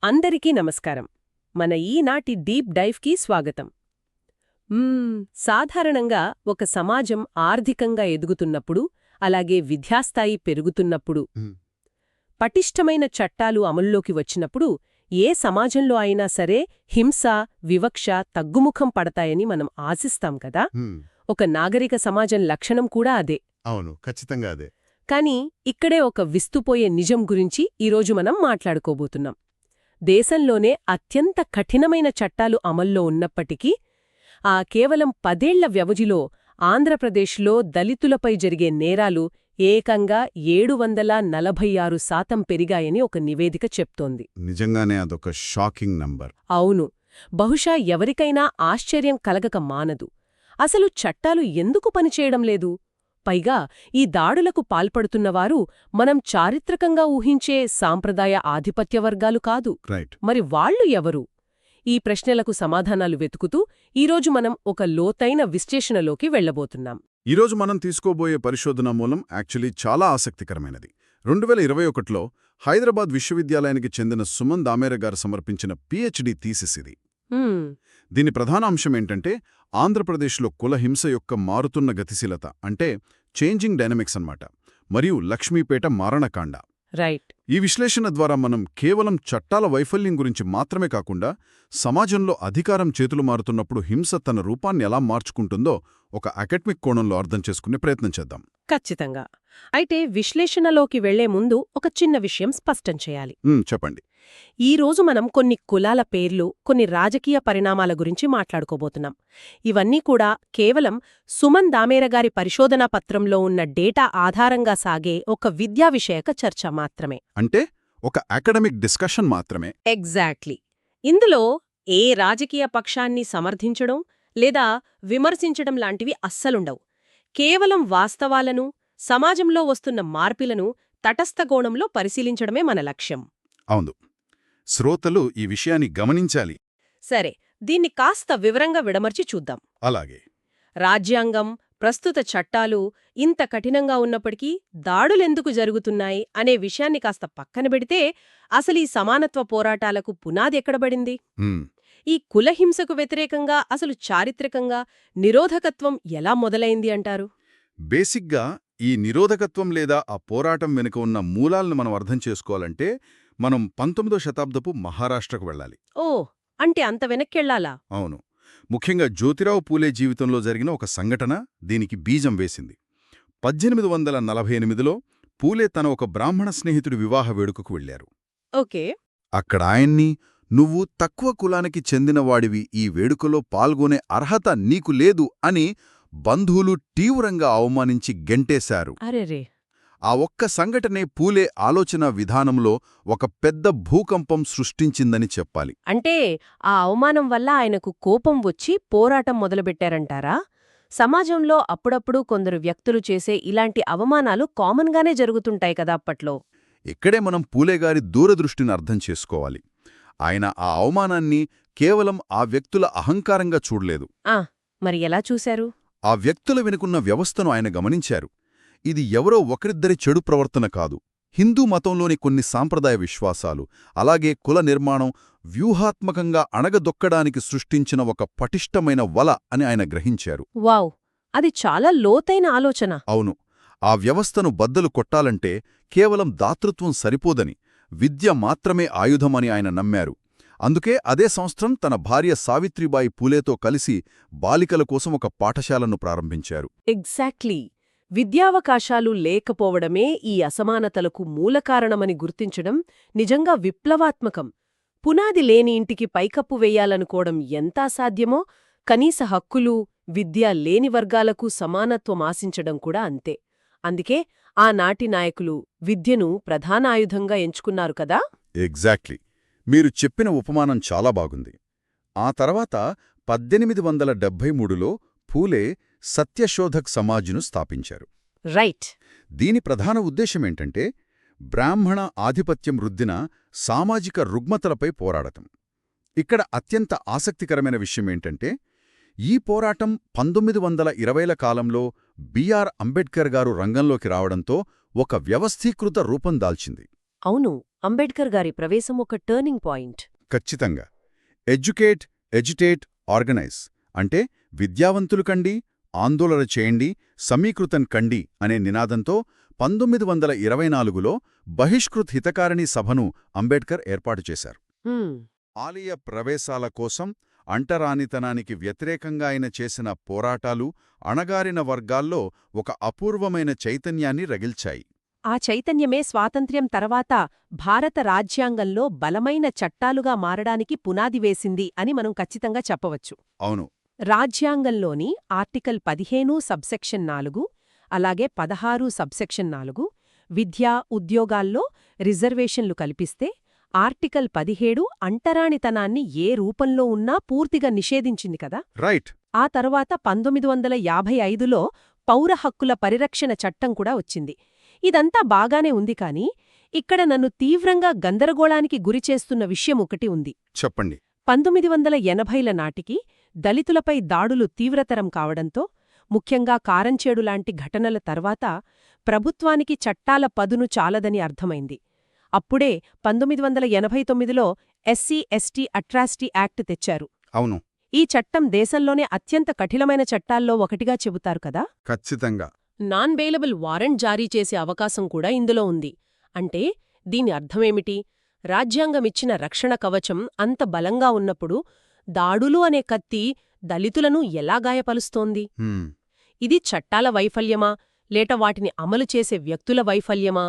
అందరికీ నమస్కారం. మన ఈనాటి డీప్ డైవ్కి స్వాగతం. సాధారణంగా ఒక సమాజం ఆర్థికంగా ఎదుగుతున్నప్పుడు, అలాగే విద్యాస్థాయి పెరుగుతున్నప్పుడు, పటిష్టమైన చట్టాలు అమల్లోకి వచ్చినప్పుడు ఏ సమాజంలో అయినా సరే హింస, వివక్ష తగ్గుముఖం పడతాయని మనం ఆశిస్తాం కదా. ఒక నాగరిక సమాజం లక్షణం కూడా అదే. అవును, ఖచ్చితంగా అదే. కానీ ఇక్కడే ఒక విస్తుపోయే నిజం గురించి ఈరోజు మనం మాట్లాడుకోబోతున్నాం. దేశంలోనే అత్యంత కఠినమైన చట్టాలు అమల్లో ఉన్నప్పటికీ కేవలం 10 ఏళ్ల వ్యవధిలో ఆంధ్రప్రదేశ్లో దళితులపై జరిగే నేరాలు ఏకంగా 746% పెరిగాయని ఒక నివేదిక చెప్తోంది. నిజంగానే అదొక షాకింగ్ నంబర్. అవును. బహుశా ఎవరికైనా ఆశ్చర్యం కలగక మానదు. అసలు చట్టాలు ఎందుకు పనిచేయడం లేదు? పైగా ఈ దాడులకు పాల్పడుతున్నవారు మనం చారిత్రకంగా ఊహించే సాంప్రదాయ ఆధిపత్య వర్గాలు కాదు. మరి వాళ్లు ఎవరు? ఈ ప్రశ్నలకు సమాధానాలు వెతుకుతూ ఈరోజు మనం ఒక లోతైన విశ్లేషణలోకి వెళ్లబోతున్నాం. ఈరోజు మనం తీసుకోబోయే పరిశోధన మూలం యాక్చువల్లీ చాలా ఆసక్తికరమైనది. 2021లో హైదరాబాద్ విశ్వవిద్యాలయానికి చెందిన సుమన్ దామేర గారు సమర్పించిన PhD థీసిస్ ఇది. దీని ప్రధాన అంశమేంటంటే ఆంధ్రప్రదేశ్లో కుల హింస యొక్క మారుతున్న గతిశీలత, అంటే చేంజింగ్ డైనమిక్స్ అన్నమాట, మరియు లక్ష్మీపేట మారణకాండ. రైట్. ఈ విశ్లేషణ ద్వారా మనం కేవలం చట్టాల వైఫల్యం గురించి మాత్రమే కాకుండా సమాజంలో అధికారం చేతులు మారుతున్నప్పుడు హింస తన రూపాన్ని ఎలా మార్చుకుంటుందో ఒక అకాడమిక్ కోణంలో అర్థం చేసుకునే ప్రయత్నం చేద్దాం. ఖచ్చితంగా. అయితే విశ్లేషణలోకి వెళ్లే ముందు ఒక చిన్న విషయం స్పష్టం చేయాలి. చెప్పండి. ఈరోజు మనం కొన్ని కులాల పేర్లు, కొన్ని రాజకీయ పరిణామాల గురించి మాట్లాడుకోబోతున్నాం. ఇవన్నీ కూడా కేవలం సుమన్ దామేర గారి పరిశోధనా పత్రంలో ఉన్న డేటా ఆధారంగా సాగే ఒక విద్యా విషయక చర్చ మాత్రమే. అంటే ఒక అకాడమిక్ డిస్కషన్ మాత్రమే. ఎగ్జాక్ట్లీ. ఇందులో ఏ రాజకీయ పక్షాన్ని సమర్థించడం లేదా విమర్శించడం లాంటివి అస్సలుండవు. కేవలం వాస్తవాలను, సమాజంలో వస్తున్న మార్పులను తటస్థ కోణంలో పరిశీలించడమే మన లక్ష్యం. అవును. శ్రోతలు ఈ విషయాన్ని గమనించాలి. సరే, దీన్ని కాస్త వివరంగా విడమర్చి చూద్దాం. అలాగే. రాజ్యాంగం, ప్రస్తుత చట్టాలు ఇంత కఠినంగా ఉన్నప్పటికీ దాడులెందుకు జరుగుతున్నాయి అనే విషయాన్ని కాస్త పక్కన పెడితే అసలు ఈ సమానత్వ పోరాటాలకు పునాది ఎక్కడబడింది? ఈ కులహింసకు వ్యతిరేకంగా అసలు చారిత్రకంగా నిరోధకత్వం ఎలా మొదలైంది అంటారు? బేసిక్గా ఈ నిరోధకత్వం లేదా ఆ పోరాటం వెనుక ఉన్న మూలాలను మనం అర్థం చేసుకోవాలంటే మనం 19వ శతాబ్దపు మహారాష్ట్రకు వెళ్ళాలి. ఓ, అంటే అంత వెనక్కెళ్లాలా? అవును. ముఖ్యంగా జ్యోతిరావు పూలే జీవితంలో జరిగిన ఒక సంఘటన దీనికి బీజం వేసింది. 1848లో పూలే తన ఒక బ్రాహ్మణ స్నేహితుడి వివాహ వేడుకకు వెళ్లారు. ఓకే. అక్కడ ఆయన్ని, నువ్వు తక్కువ కులానికి చెందినవాడివి, ఈ వేడుకలో పాల్గొనే అర్హత నీకు లేదు అని బంధువులు తీవ్రంగా అవమానించి గెంటేశారు. అరెరే. ఆ ఒక్క సంఘటనే పూలే ఆలోచన విధానంలో ఒక పెద్ద భూకంపం సృష్టించిందని చెప్పాలి. అంటే ఆ అవమానం వల్ల ఆయనకు కోపం వచ్చి పోరాటం మొదలుపెట్టారంటారా? సమాజంలో అప్పుడప్పుడు కొందరు వ్యక్తులు చేసే ఇలాంటి అవమానాలు కామన్గానే జరుగుతుంటాయి కదా అప్పట్లో. ఇక్కడే మనం పూలేగారి దూరదృష్టిని అర్థం చేసుకోవాలి. ఆయన ఆ అవమానాన్ని కేవలం ఆ వ్యక్తుల అహంకారంగా చూడలేదు. మరి ఎలా చూశారు? ఆ వ్యక్తుల వెనుకున్న వ్యవస్థను ఆయన గమనించారు. ఇది ఎవరో ఒకరిద్దరి చెడు ప్రవర్తన కాదు, హిందూ మతంలోని కొన్ని సాంప్రదాయ విశ్వాసాలు, అలాగే కుల నిర్మాణం వ్యూహాత్మకంగా అణగదొక్కడానికి సృష్టించిన ఒక పటిష్టమైన వల అని ఆయన గ్రహించారు. వావ్, అది చాలా లోతైన ఆలోచన. అవును. ఆ వ్యవస్థను బద్దలు కొట్టాలంటే కేవలం దాతృత్వం సరిపోదని, విద్య మాత్రమే ఆయుధమని ఆయన నమ్మారు. అందుకే అదే సంవత్సరం తన భార్య సావిత్రిబాయి పూలేతో కలిసి బాలికల కోసం ఒక పాఠశాలను ప్రారంభించారు. ఎగ్జాక్ట్లీ. విద్యావకాశాలు లేకపోవడమే ఈ అసమానతలకు మూలకారణమని గుర్తించడం నిజంగా విప్లవాత్మకం. పునాది లేని ఇంటికి పైకప్పు వెయ్యాలనుకోవడం ఎంత అసాధ్యమో, కనీస హక్కులు, విద్య లేని వర్గాలకు సమానత్వం ఆశించడం కూడా అంతే. అందుకే ఆనాటి నాయకులు విద్యను ప్రధాన ఆయుధంగా ఎంచుకున్నారు కదా. ఎగ్జాక్ట్లీ. మీరు చెప్పిన ఉపమానం చాలా బాగుంది. ఆ తర్వాత 1873లో పూలే సత్యశోధక్ సమాజ్ను స్థాపించారు. రైట్. దీని ప్రధాన ఉద్దేశమేంటంటే బ్రాహ్మణ ఆధిపత్యం రుద్దిన సామాజిక రుగ్మతలపై పోరాడటం. ఇక్కడ అత్యంత ఆసక్తికరమైన విషయమేంటంటే ఈ పోరాటం 1920ల కాలంలో బిఆర్ అంబేడ్కర్ గారు రంగంలోకి రావడంతో ఒక వ్యవస్థీకృత రూపం దాల్చింది. అవును, అంబేడ్కర్ గారి ప్రవేశం ఒక టర్నింగ్ పాయింట్. ఖచ్చితంగా. ఎడ్యుకేట్, ఎజిటేట్, ఆర్గనైజ్ అంటే విద్యావంతులు కండి, ఆందోళన చేయండి, సమీకృతం కండి అనే నినాదంతో 1924లో బహిష్కృత్ హితకారిణి సభను అంబేడ్కర్ ఏర్పాటు చేశారు. ఆలయ ప్రవేశాల కోసం అంటరానితనానికి వ్యతిరేకంగా ఆయన చేసిన పోరాటాలు అణగారిన వర్గాల్లో ఒక అపూర్వమైన చైతన్యాన్ని రగిల్చాయి. ఆ చైతన్యమే స్వాతంత్ర్యం తర్వాత భారత రాజ్యాంగంలో బలమైన చట్టాలుగా మారడానికి పునాది వేసింది అని మనం ఖచ్చితంగా చెప్పవచ్చు. అవును. రాజ్యాంగంలోని ఆర్టికల్ 15 సబ్సెక్షన్ 4, అలాగే 16 సబ్సెక్షన్ 4 విద్యా, ఉద్యోగాల్లో రిజర్వేషన్లు కల్పిస్తే, ఆర్టికల్ 17 అంటరానితనాన్ని ఏ రూపంలో ఉన్నా పూర్తిగా నిషేధించింది కదా. రైట్. ఆ తర్వాత 1955లో పౌర హక్కుల పరిరక్షణ చట్టం కూడా వచ్చింది. ఇదంతా బాగానే ఉంది కానీ, ఇక్కడ నన్ను తీవ్రంగా గందరగోళానికి గురిచేస్తున్న విషయం ఒకటి ఉంది. చెప్పండి. 1980ల నాటికి దళితులపై దాడులు తీవ్రతరం కావడంతో, ముఖ్యంగా కారంచేడులాంటి ఘటనల తర్వాత ప్రభుత్వానికి చట్టాల పదును చాలదని అర్థమైంది. అప్పుడే 1989లో ఎస్సీ ఎస్టీ అట్రాసిటీ యాక్ట్ తెచ్చారు. అవును. ఈ చట్టం దేశంలోనే అత్యంత కఠినమైన చట్టాల్లో ఒకటిగా చెబుతారు కదా. ఖచ్చితంగా. నాన్ బెయిలబుల్ వారెంట్ జారీ చేసే అవకాశం కూడా ఇందులో ఉంది. అంటే దీని అర్థమేమిటి? రాజ్యాంగమిచ్చిన రక్షణ కవచం అంత బలంగా ఉన్నప్పుడు దాడులు అనే కత్తి దళితులను ఎలా గాయపలుస్తోంది? ఇది చట్టాల వైఫల్యమా, లేట వాటిని అమలు చేసే వ్యక్తుల వైఫల్యమా?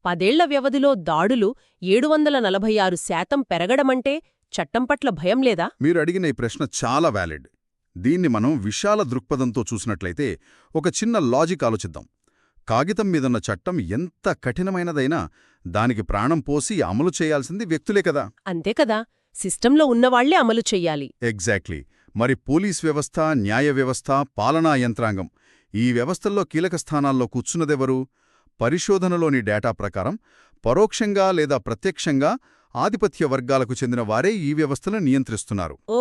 10 ఏళ్ల వ్యవధిలో దాడులు 746% పెరగడమంటే చట్టం పట్ల భయం లేదా? మీరు అడిగిన ఈ ప్రశ్న చాలా వ్యాలిడ్. దీన్ని మనం విశాల దృక్పథంతో చూసినట్లయితే ఒక చిన్న లాజిక్ ఆలోచిద్దాం. కాగితం మీదున్న చట్టం ఎంత కఠినమైనదైనా దానికి ప్రాణం పోసి అమలు చేయాల్సింది వ్యక్తులే కదా. అంతే కదా, సిస్టంలో ఉన్నవాళ్లే అమలు చెయ్యాలి. ఎగ్జాక్ట్లీ. మరి పోలీస్ వ్యవస్థ, న్యాయ వ్యవస్థ, పాలనా యంత్రాంగం ఈ వ్యవస్థల్లో కీలక స్థానాల్లో కూర్చున్నదెవరు? పరిశోధనలోని డేటా ప్రకారం పరోక్షంగా లేదా ప్రత్యక్షంగా ఆధిపత్య వర్గాలకు చెందిన వారే ఈ వ్యవస్థను నియంత్రిస్తున్నారు. ఓ,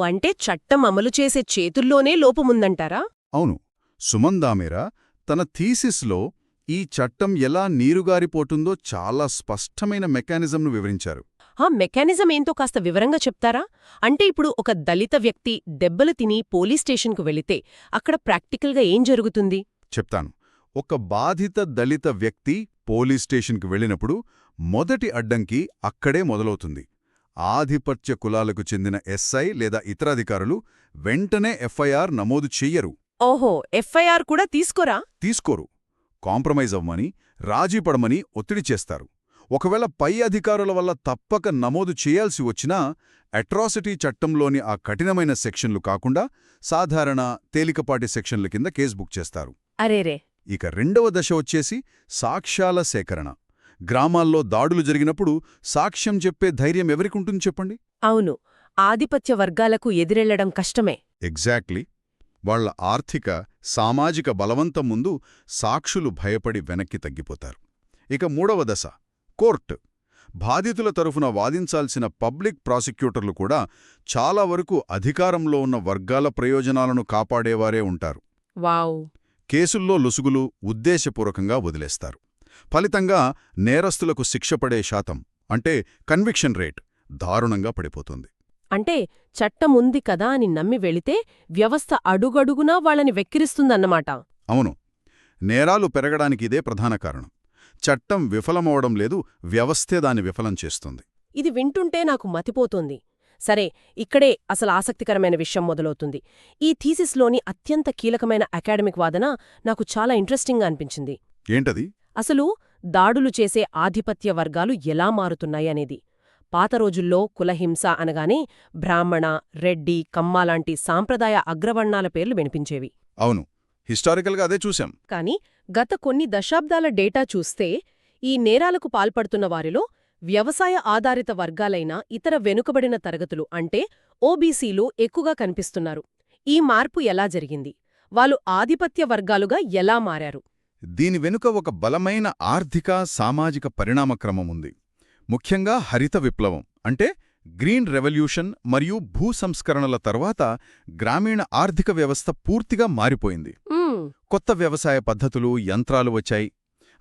అంటే చట్టం అమలు చేసే చేతుల్లోనే లోపముందంటారా? అవును. సుమన్ దామేరా తన థీసిస్లో ఈ చట్టం ఎలా నీరుగారిపోతుందో చాలా స్పష్టమైన మెకానిజంను వివరించారు. ఆ మెకానిజం ఏంటో కాస్త వివరంగా చెప్తారా? అంటే ఇప్పుడు ఒక దళిత వ్యక్తి దెబ్బలు తిని పోలీస్ స్టేషన్కు వెళితే అక్కడ ప్రాక్టికల్గా ఏం జరుగుతుంది? చెప్తాను. ఒక బాధిత దళిత వ్యక్తి పోలీస్ స్టేషన్కు వెళ్ళినప్పుడు మొదటి అడ్డంకి అక్కడే మొదలవుతుంది. ఆధిపత్య కులాలకు చెందిన ఎస్ఐ లేదా ఇతర అధికారులు వెంటనే ఎఫ్ఐఆర్ నమోదు చెయ్యరు. ఓహో, ఎఫ్ఐఆర్ కూడా తీసుకోరు. కాంప్రమైజ్ అవ్వమని, రాజీపడమని ఒత్తిడి చేస్తారు. ఒకవేళ పై అధికారుల వల్ల తప్పక నమోదు చేయాల్సి వచ్చినా అట్రాసిటీ చట్టంలోని ఆ కఠినమైన సెక్షన్లు కాకుండా సాధారణ తేలికపాటి సెక్షన్ల కింద కేసు బుక్ చేస్తారు. అరేరే. ఇక రెండవ దశ వచ్చేసి సాక్ష్యాల సేకరణ. గ్రామాల్లో దాడులు జరిగినప్పుడు సాక్ష్యం చెప్పే ధైర్యం ఎవరికుంటుంది చెప్పండి? అవును, ఆధిపత్య వర్గాలకు ఎదిరెళ్లడం కష్టమే. ఎగ్జాక్ట్లీ. వాళ్ల ఆర్థిక, సామాజిక బలవంతం ముందు సాక్షులు భయపడి వెనక్కి తగ్గిపోతారు. ఇక మూడవ దశ కోర్టు. బాధితుల తరఫున వాదించాల్సిన పబ్లిక్ ప్రాసిక్యూటర్లు కూడా చాలా వరకు అధికారంలో ఉన్న వర్గాల ప్రయోజనాలను కాపాడేవారే ఉంటారు. వావ్. కేసుల్లో లొసుగులు ఉద్దేశపూర్వకంగా వదిలేస్తారు. ఫలితంగా నేరస్తులకు శిక్ష పడే శాతం, అంటే కన్విక్షన్ రేట్, దారుణంగా పడిపోతుంది. అంటే చట్టం ఉంది కదా అని నమ్మి వెళితే వ్యవస్థ అడుగడుగునా వాళ్ళని వెక్కిరిస్తుందన్నమాట. అవును. నేరాలు పెరగడానికి ఇదే ప్రధాన కారణం. చట్టం విఫలమవడం లేదు, వ్యవస్థే దాన్ని విఫలం చేస్తుంది. ఇది వింటుంటే నాకు మతిపోతోంది. సరే, ఇక్కడే అసలు ఆసక్తికరమైన విషయం మొదలవుతుంది. ఈ థీసిస్లోని అత్యంత కీలకమైన అకాడమిక్ వాదన నాకు చాలా ఇంట్రెస్టింగ్గా అనిపించింది. ఏంటది? అసలు దాడులు చేసే ఆధిపత్య వర్గాలు ఎలా మారుతున్నాయనేది. పాత రోజుల్లో కులహింస అనగానే బ్రాహ్మణ, రెడ్డి, కమ్మాలాంటి సాంప్రదాయ అగ్రవర్ణాల పేర్లు వినిపించేవి. అవును, హిస్టారికల్గా అదే చూశాం. కాని గత కొన్ని దశాబ్దాల డేటా చూస్తే ఈ నేరాలకు పాల్పడుతున్న వారిలో వ్యవసాయ ఆధారిత వర్గాలైన ఇతర వెనుకబడిన తరగతులు అంటే ఓబీసీలు ఎక్కువగా కనిపిస్తున్నారు. ఈ మార్పు ఎలా జరిగింది? వాళ్ళు ఆధిపత్య వర్గాలుగా ఎలా మారారు? దీని వెనుక ఒక బలమైన ఆర్థిక, సామాజిక పరిణామక్రమం ఉంది. ముఖ్యంగా హరిత విప్లవం అంటే గ్రీన్ రెవల్యూషన్ మరియు భూ సంస్కరణల తర్వాత గ్రామీణ ఆర్థిక వ్యవస్థ పూర్తిగా మారిపోయింది. కొత్త వ్యవసాయ పద్ధతులు, యంత్రాలు వచ్చాయి.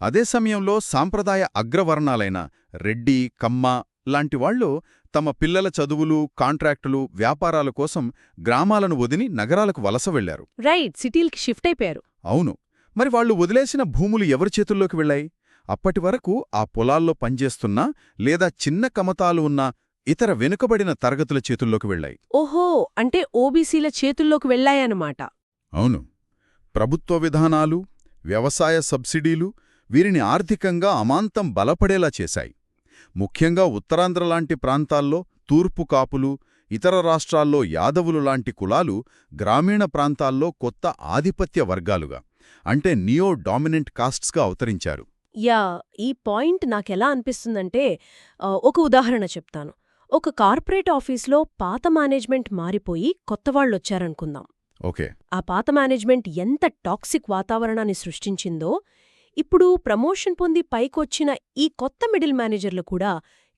అదే సమయంలో సాంప్రదాయ అగ్రవర్ణాలైన రెడ్డి, కమ్మ లాంటి వాళ్ళు తమ పిల్లల చదువులు, కాంట్రాక్టులు, వ్యాపారాల కోసం గ్రామాలను వదిలి నగరాలకు వలస వెళ్లారు. రైట్, సిటీలకి షిఫ్ట్ అయిపోయారు. అవును. మరి వాళ్ళు వదిలేసిన భూములు ఎవరి చేతుల్లోకి వెళ్లాయి? అప్పటివరకు ఆ పొలాల్లో పనిచేస్తున్న లేదా చిన్న కమతాలు ఉన్న ఇతర వెనుకబడిన తరగతుల చేతుల్లోకి వెళ్లాయి. ఓహో, అంటే ఓబీసీల చేతుల్లోకి వెళ్లాయన్నమాట. అవును. ప్రభుత్వ విధానాలు, వ్యవసాయ సబ్సిడీలు వీరిని ఆర్థికంగా అమాంతం బలపడేలా చేశాయి. ముఖ్యంగా ఉత్తరాంధ్ర లాంటి ప్రాంతాల్లో తూర్పు కాపులు, ఇతర రాష్ట్రాల్లో యాదవులు లాంటి కులాలు గ్రామీణ ప్రాంతాల్లో కొత్త ఆధిపత్య వర్గాలుగా, అంటే నియో డామినెంట్ కాస్ట్స్గా అవతరించారు. యా, ఈ పాయింట్ నాకెలా అనిపిస్తుందంటే, ఒక ఉదాహరణ చెప్తాను. ఒక కార్పొరేట్ ఆఫీస్లో పాత మేనేజ్మెంట్ మారిపోయి కొత్తవాళ్లొచ్చారనుకుందాం. ఓకే. ఆ పాత మేనేజ్మెంట్ ఎంత టాక్సిక్ వాతావరణాన్ని సృష్టించిందో, ఇప్పుడు ప్రమోషన్ పొంది పైకొచ్చిన ఈ కొత్త మిడిల్ మేనేజర్లు కూడా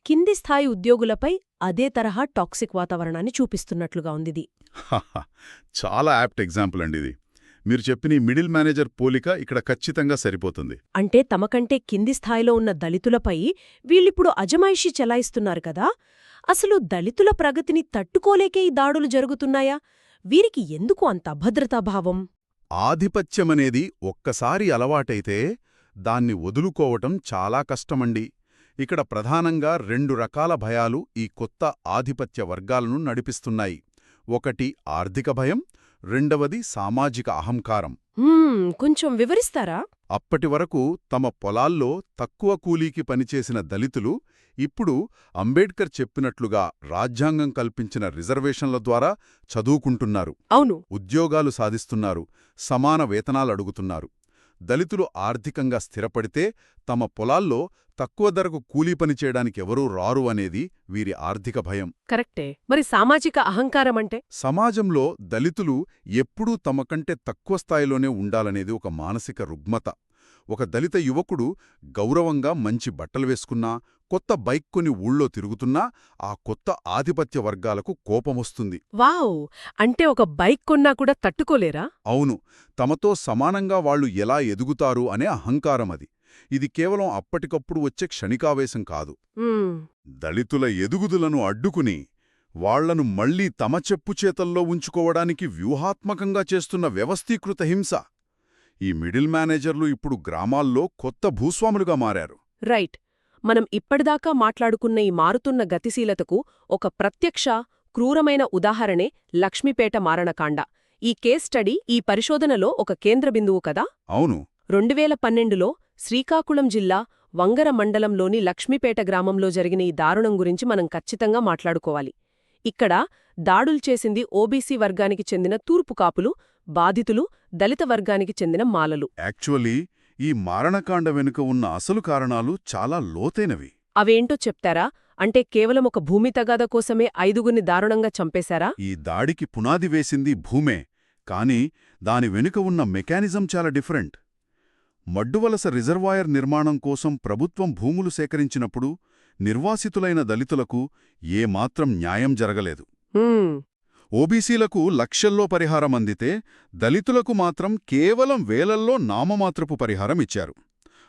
కింది స్థాయి ఉద్యోగులపై అదే తరహా టాక్సిక్ వాతావరణాన్ని చూపిస్తున్నట్లుగా ఉందిది. చాలా యాప్ట్ ఎగ్జాంపుల్ అండి ఇది. మీరు చెప్పిన ఈ మిడిల్ మేనేజర్ పోలిక ఇక్కడ ఖచ్చితంగా సరిపోతుంది. అంటే తమకంటే కింది స్థాయిలో ఉన్న దళితులపై వీళ్ళిప్పుడు అజమాయిషీ చెలాయిస్తున్నారు కదా. అసలు దళితుల ప్రగతిని తట్టుకోలేకే ఈ దాడులు జరుగుతున్నాయా? వీరికి ఎందుకు అంత అభద్రతాభావం? ఆధిపత్యమనేది ఒక్కసారి అలవాటైతే దాన్ని వదులుకోవటం చాలా కష్టమండి. ఇక్కడ ప్రధానంగా 2 రకాల భయాలు ఈ కొత్త ఆధిపత్య వర్గాలను నడిపిస్తున్నాయి. ఒకటి ఆర్థిక భయం, రెండవది సామాజిక అహంకారం. కొంచెం వివరిస్తారా? అప్పటివరకు తమ పొలాల్లో తక్కువ కూలీకి పనిచేసిన దళితులు ఇప్పుడు అంబేడ్కర్ చెప్పినట్లుగా రాజ్యాంగం కల్పించిన రిజర్వేషన్ల ద్వారా చదువుకుంటున్నారు. అవును. ఉద్యోగాలు సాధిస్తున్నారు, సమాన వేతనాలడుగుతున్నారు. దళితులు ఆర్థికంగా స్థిరపడితే తమ పొలాల్లో తక్కువ ధరకు కూలీ పనిచేయడానికెవరూ రారు అనేది వీరి ఆర్థిక భయం. కరెక్టే. మరి సామాజిక అహంకారమంటే? సమాజంలో దళితులు ఎప్పుడూ తమకంటే తక్కువ స్థాయిలోనే ఉండాలనేది ఒక మానసిక రుగ్మత. ఒక దళిత యువకుడు గౌరవంగా మంచి బట్టలు వేసుకున్నా, కొత్త బైక్ కొని ఊళ్ళో తిరుగుతున్నా ఆ కొత్త ఆధిపత్య వర్గాలకు కోపమొస్తుంది. వావ్! అంటే ఒక బైక్ కొన్నా కూడా తట్టుకోలేరా? అవును. తమతో సమానంగా వాళ్లు ఎలా ఎదుగుతారు అనే అహంకారమది. ఇది కేవలం అప్పటికప్పుడు వచ్చే క్షణికావేశం కాదు. దళితుల ఎదుగుదలను అడ్డుకుని వాళ్లను మళ్లీ తమ చెప్పుచేతల్లో ఉంచుకోవడానికి వ్యూహాత్మకంగా చేస్తున్న వ్యవస్థీకృత హింస. ఈ మిడిల్ మేనేజర్లు ఇప్పుడు గ్రామాల్లో కొత్త భూస్వాములుగా మారారు. రైట్. మనం ఇప్పటిదాకా మాట్లాడుకున్న ఈ మారుతున్న గతిశీలతకు ఒక ప్రత్యక్ష, క్రూరమైన ఉదాహరణే లక్ష్మీపేట మారణకాండ. ఈ కేస్ స్టడీ ఈ పరిశోధనలో ఒక కేంద్ర బిందువు కదా? అవును. 2012లో శ్రీకాకుళం జిల్లా వంగర మండలంలోని లక్ష్మీపేట గ్రామంలో జరిగిన ఈ దారుణం గురించి మనం ఖచ్చితంగా మాట్లాడుకోవాలి. ఇక్కడ దాడులు చేసింది ఓబీసీ వర్గానికి చెందిన తూర్పు కాపులు, బాధితులు దళిత వర్గానికి చెందిన మాలలు. యాక్చువల్లీ ఈ మారణకాండ వెనుక ఉన్న అసలు కారణాలు చాలా లోతైనవి. అవేంటో చెప్తారా? అంటే కేవలం ఒక భూమి తగాద కోసమే 5గురిని దారుణంగా చంపేశారా? ఈ దాడికి పునాది వేసింది భూమే, కానీ దాని వెనుక ఉన్న మెకానిజం చాలా డిఫరెంట్. మడ్డువలస రిజర్వాయర్ నిర్మాణం కోసం ప్రభుత్వం భూములు సేకరించినప్పుడు నిర్వాసితులైన దళితులకు ఏమాత్రం న్యాయం జరగలేదు. ఓబీసీలకు లక్షల్లో పరిహారం అందితే దళితులకు మాత్రం కేవలం వేలల్లో నామమాత్రపు పరిహారం ఇచ్చారు.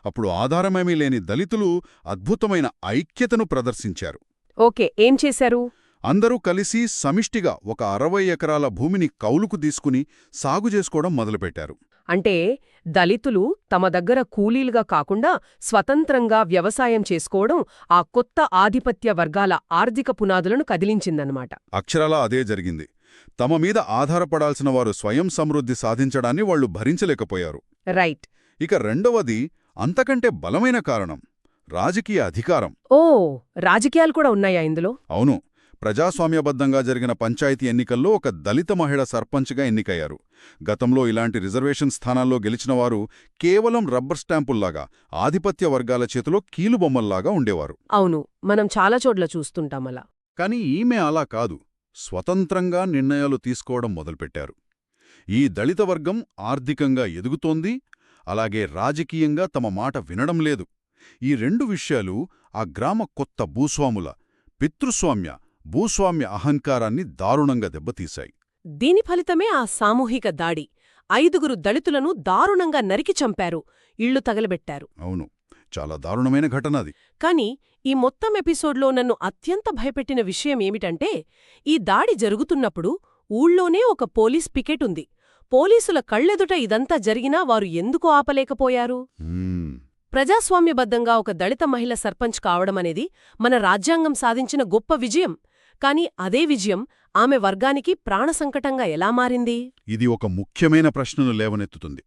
అప్పుడు ఆధారమేమీ లేని దళితులు అద్భుతమైన ఐక్యతను ప్రదర్శించారు. ఓకే, ఏం చేశారు? అందరూ కలిసి సమిష్టిగా ఒక 60 ఎకరాల భూమిని కౌలుకు తీసుకుని సాగు చేసుకోవడం మొదలుపెట్టారు. అంటే దళితులు తమ దగ్గర కూలీలుగా కాకుండా స్వతంత్రంగా వ్యవసాయం చేసుకోవడం ఆ కొత్త ఆధిపత్య వర్గాల ఆర్థిక పునాదులను కదిలించిందన్నమాట. అక్షరాలా అదే జరిగింది. తమ మీద ఆధారపడాల్సిన వారు స్వయం సమృద్ధి సాధించడాన్ని వాళ్లు భరించలేకపోయారు. రైట్. ఇక రెండవది, అంతకంటే బలమైన కారణం రాజకీయ అధికారం. ఓ, రాజకీయాలు కూడా ఉన్నాయా ఇందులో? అవును. ప్రజాస్వామ్యబద్ధంగా జరిగిన పంచాయతీ ఎన్నికల్లో ఒక దళిత మహిళ సర్పంచ్గా ఎన్నికయ్యారు. గతంలో ఇలాంటి రిజర్వేషన్ స్థానాల్లో గెలిచినవారు కేవలం రబ్బర్ స్టాంపుల్లాగా ఆధిపత్య వర్గాల చేతిలో కీలుబొమ్మల్లాగా ఉండేవారు. అవును, మనం చాలా చోట్ల చూస్తుంటామలా. కాని ఈమె అలా కాదు. స్వతంత్రంగా నిర్ణయాలు తీసుకోవడం మొదలుపెట్టారు. ఈ దళిత వర్గం ఆర్థికంగా ఎదుగుతోంది, అలాగే రాజకీయంగా తమ మాట వినడం లేదు. ఈ 2 విషయాలు ఆ గ్రామ కొత్త భూస్వాముల పితృస్వామ్య, భూస్వామ్య అహంకారాన్ని దారుణంగా దెబ్బతీశాయి. దీని ఫలితమే ఆ సామూహిక దాడి. 5 దళితులను దారుణంగా నరికి చంపారు, ఇళ్లు తగలబెట్టారు. అవును, చాలా దారుణమైన ఘటన అది. కాని ఈ మొత్తం ఎపిసోడ్లో నన్ను అత్యంత భయపెట్టిన విషయం ఏమిటంటే, ఈ దాడి జరుగుతున్నప్పుడు ఊళ్ళోనే ఒక పోలీస్ పికెట్ ఉంది. పోలీసుల కళ్ళెదుట ఇదంతా జరిగినా వారు ఎందుకు ఆపలేకపోయారు? ప్రజాస్వామ్యబద్ధంగా ఒక దళిత మహిళ సర్పంచ్ కావడమనేది మన రాజ్యాంగం సాధించిన గొప్ప విజయం. కాని అదే విజయం ఆమె వర్గానికి ప్రాణసంకటంగా ఎలా మారింది? ఇది ఒక ముఖ్యమైన ప్రశ్నను లేవనెత్తుతుంది.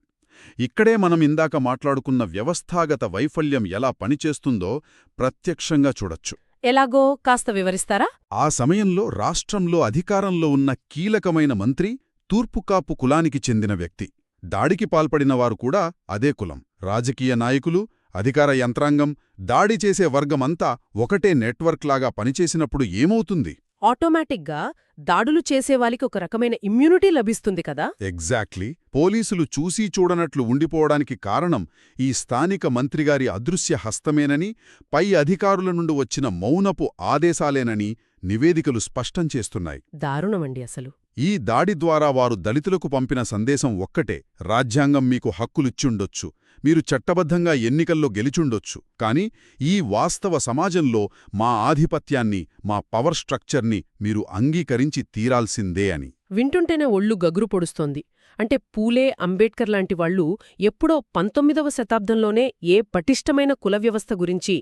ఇక్కడే మనం ఇందాక మాట్లాడుకున్న వ్యవస్థాగత వైఫల్యం ఎలా పనిచేస్తుందో ప్రత్యక్షంగా చూడొచ్చు. ఎలాగో కాస్త వివరిస్తారా? ఆ సమయంలో రాష్ట్రంలో అధికారంలో ఉన్న కీలకమైన మంత్రి తూర్పుకాపు కులానికి చెందిన వ్యక్తి. దాడికి పాల్పడినవారు కూడా అదే కులం. రాజకీయ నాయకులు, అధికార యంత్రాంగం, దాడి చేసే వర్గమంతా ఒకటే నెట్వర్క్లాగా పనిచేసినప్పుడు ఏమవుతుంది? ఆటోమేటిక్గా దాడులు చేసేవాలికి ఒక రకమైన ఇమ్యూనిటీ లభిస్తుంది కదా? ఎగ్జాక్ట్లీ. పోలీసులు చూసీ చూడనట్లు ఉండిపోవడానికి కారణం ఈ స్థానిక మంత్రిగారి అదృశ్య హస్తమేనని, పై అధికారుల నుండి వచ్చిన మౌనపు ఆదేశాలేనని నివేదికలు స్పష్టం చేస్తున్నాయి. దారుణమండి అసలు. ఈ దాడి ద్వారా వారు దళితులకు పంపిన సందేశం ఒక్కటే: రాజ్యాంగం మీకు హక్కులిచ్చుండొచ్చు, మీరు చట్టబద్ధంగా ఎన్నికల్లో గెలిచుండొచ్చు, కాని ఈ వాస్తవ సమాజంలో మా ఆధిపత్యాన్ని, మా పవర్ స్ట్రక్చర్ని మీరు అంగీకరించి తీరాల్సిందే అని. వింటుంటేనే ఒళ్ళు గగురు పొడుస్తోంది. అంటే పూలే, అంబేడ్కర్ లాంటి వాళ్లు ఎప్పుడో 19వ శతాబ్దంలోనే ఏ పటిష్టమైన కుల వ్యవస్థ గురించి,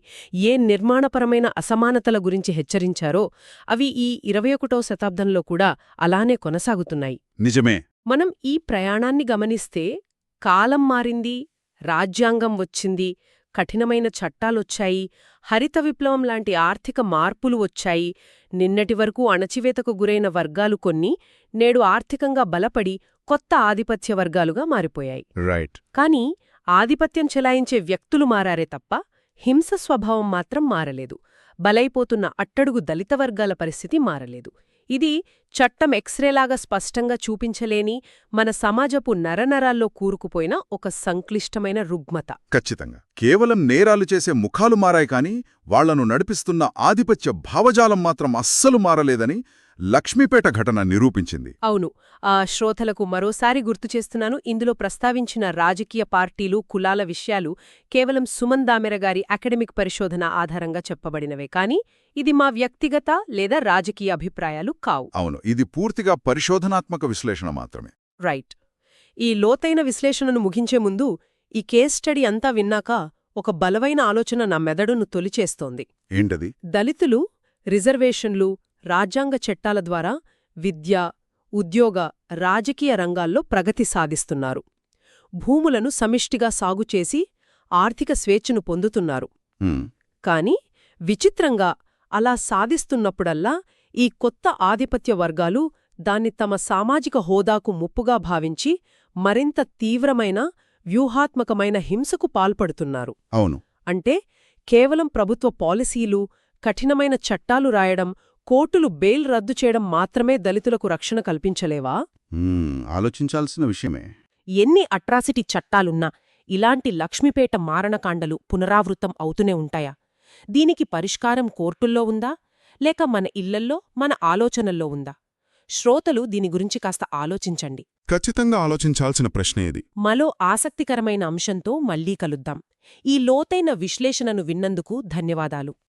ఏ నిర్మాణపరమైన అసమానతల గురించి హెచ్చరించారో అవి ఈ 21వ శతాబ్దంలో కూడా అలానే కొనసాగుతున్నాయి. నిజమే. మనం ఈ ప్రయాణాన్ని గమనిస్తే కాలం మారింది, రాజ్యాంగం వచ్చింది, కఠినమైన చట్టాలొచ్చాయి, హరిత విప్లవం లాంటి ఆర్థిక మార్పులు వచ్చాయి. నిన్నటి వరకు అణచివేతకు గురైన వర్గాలు కొన్ని నేడు ఆర్థికంగా బలపడి కొత్త ఆధిపత్య వర్గాలుగా మారిపోయాయి. రైట్. కాని ఆధిపత్యం చెలాయించే వ్యక్తులు మారారే తప్ప హింస స్వభావం మాత్రం మారలేదు. బలైపోతున్న అట్టడుగు దళిత వర్గాల పరిస్థితి మారలేదు. ఇది చట్టం ఎక్స్రేలాగా స్పష్టంగా చూపించలేని, మన సమాజపు నరనరాల్లో కూరుకుపోయిన ఒక సంక్లిష్టమైన రుగ్మత. ఖచ్చితంగా. కేవలం నేరాలు చేసే ముఖాలు మారాయి కాని వాళ్లను నడిపిస్తున్న ఆధిపత్య భావజాలం మాత్రం అస్సలు మారలేదని లక్ష్మీపేట ఘటన నిరూపించింది. అవును. శ్రోతలకు మరోసారి గుర్తుచేస్తున్నాను, ఇందులో ప్రస్తావించిన రాజకీయ పార్టీలు, కులాల విషయాలు కేవలం సుమన్ దామెరగారి అకాడమిక్ పరిశోధన ఆధారంగా చెప్పబడినవే కాని ఇది మా వ్యక్తిగత లేదా రాజకీయ అభిప్రాయాలు కావు. అవును, ఇది పూర్తిగా పరిశోధనాత్మక విశ్లేషణ మాత్రమే. రైట్. ఈ లోతైన విశ్లేషణను ముగించే ముందు ఈ కేస్ స్టడీ అంతా విన్నాక ఒక బలమైన ఆలోచన నా మెదడును తొలిచేస్తోంది. ఏంటది? దళితులు రిజర్వేషన్లు, రాజ్యాంగ చట్టాల ద్వారా విద్య, ఉద్యోగ, రాజకీయ రంగాల్లో ప్రగతి సాధిస్తున్నారు. భూములను సమిష్టిగా సాగుచేసి ఆర్థిక స్వేచ్ఛను పొందుతున్నారు. కాని విచిత్రంగా అలా సాధిస్తున్నప్పుడల్లా ఈ కొత్త ఆధిపత్య వర్గాలు దాన్ని తమ సామాజిక హోదాకు ముప్పుగా భావించి మరింత తీవ్రమైన, వ్యూహాత్మకమైన హింసకు పాల్పడుతున్నారు. అవును. అంటే కేవలం ప్రభుత్వ పాలసీలు, కఠినమైన చట్టాలు రాయడం, కోర్టులు బెయిల్ రద్దు చేయడం మాత్రమే దళితులకు రక్షణ కల్పించలేవా? ఆలోచించాల్సిన విషయమే. ఎన్ని అట్రాసిటీ చట్టాలున్నా ఇలాంటి లక్ష్మీపేట మారణకాండలు పునరావృతం అవుతూనే ఉంటాయా? దీనికి పరిష్కారం కోర్టుల్లో ఉందా, లేక మన ఇళ్లల్లో, మన ఆలోచనల్లో ఉందా? శ్రోతలు దీని గురించి కాస్త ఆలోచించండి. ఖచ్చితంగా ఆలోచించాల్సిన ప్రశ్నే ఇది. మరో ఆసక్తికరమైన అంశంతో మళ్లీ కలుద్దాం. ఈ లోతైన విశ్లేషణను విన్నందుకు ధన్యవాదాలు.